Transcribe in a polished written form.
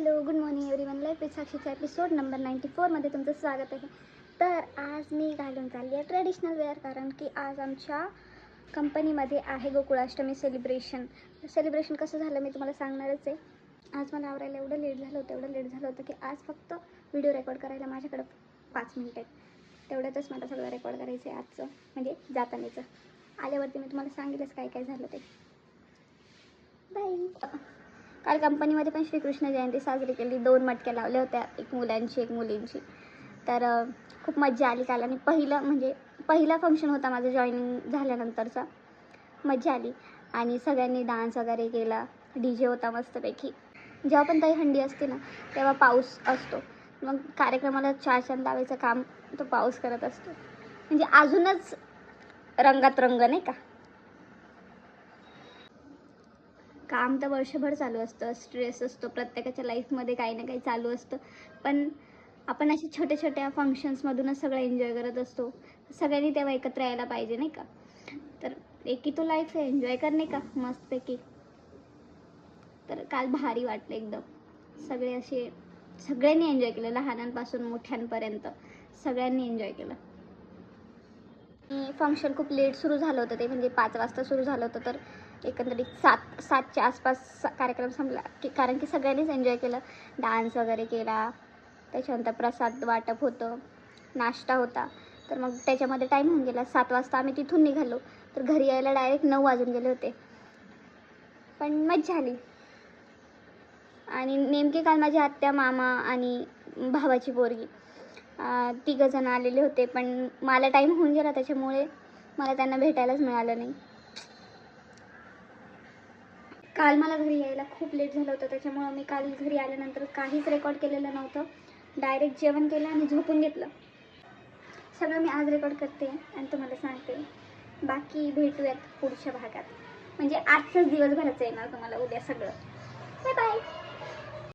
Hello, good morning everyone. Life with साक्षीचा episode number 94 मध्ये तुमचं स्वागत आहे. तर आज मी घालून चालली आहे ट्रेडिशनल वेअर, कारण की आज आमच्या कंपनीमध्ये आहे गोकुळाष्टमी सेलिब्रेशन कसं झालं मी तुम्हाला सांगणारच आहे. आज मला आवरायला एवढं लेट झालं होतं की आज फक्त व्हिडिओ रेकॉर्ड करायला माझ्याकडं 5 मिनिट आहेत. तेवढ्यातच मला सगळं रेकॉर्ड करायचं आहे आजचं, म्हणजे जातानाचं. आल्यावरती मी तुम्हाला सांगितलंच काय काय झालं ते. बाय. काल कंपनीमध्ये पण श्रीकृष्ण जयंती साजरी केली. 2 मटक्या लावल्या होत्या, एक मुलांची एक मुलींची. तर खूप मज्जा आली काल. आणि पहिला फंक्शन होता माझं जॉईनिंग झाल्यानंतरचा. मज्जा आली आणि सगळ्यांनी डान्स वगैरे केला. DJ होता मस्तपैकी. जेव्हा पण काही हंडी असते ना तेव्हा पाऊस असतो, मग कार्यक्रमाला चारचांद लावायचं काम तो पाऊस करत असतो. म्हणजे अजूनच रंगात रंग, नाही का. काम तर वर्षभर चालू असतं, स्ट्रेस असतो, प्रत्येकाच्या लाईफमध्ये काही ना काही चालू असतं. पण आपण अशा छोट्या छोट्या फंक्शन्समधूनच सगळं एन्जॉय करत असतो. सगळ्यांनी तेव्हा एकत्र यायला पाहिजे, नाही का. तर एक ही तो लाईफ आहे, एन्जॉय करणे का मस्तपैकी. तर काल भारी वाटलं एकदम. सगळ्यांनी एन्जॉय केलं, लहानांपासून मोठ्यांपर्यंत सगळ्यांनी एन्जॉय केलं. फंक्शन खूप लेट सुरू झालं होतं, ते म्हणजे 5 वाजता सुरू झालं होतं. तर एकंदरीत 7च्या आसपास कार्यक्रम संपला, कारण की सगळ्यांनीच एन्जॉय केलं. डान्स वगैरे केला, त्याच्यानंतर प्रसाद वाटप होतं, नाश्ता होता. तर मग त्याच्यामध्ये टाईम होऊन गेला. 7 वाजता आम्ही तिथून निघालो, तर घरी यायला डायरेक्ट 9 वाजून गेले होते. पण मज्जा आली. आणि नेमके काल माझी आत्या, मामा आणि भावाची पोरगी 3 जण आलेले होते. पण मला टाईम होऊन गेला, त्याच्यामुळे मला त्यांना भेटायलाच मिळालं नाही. काल मला घरी यायला खूप लेट झालं होतं, त्याच्यामुळं मी काल घरी आल्यानंतर काहीच रेकॉर्ड केलेलं नव्हतं. डायरेक्ट जेवण केलं आणि झोपून घेतलं. सगळं मी आज रेकॉर्ड करते आणि तुम्हाला सांगते. बाकी भेटूयात पुढच्या भागात, म्हणजे आजचाच दिवसभराचं येणार तुम्हाला उद्या सगळं. Bye bye.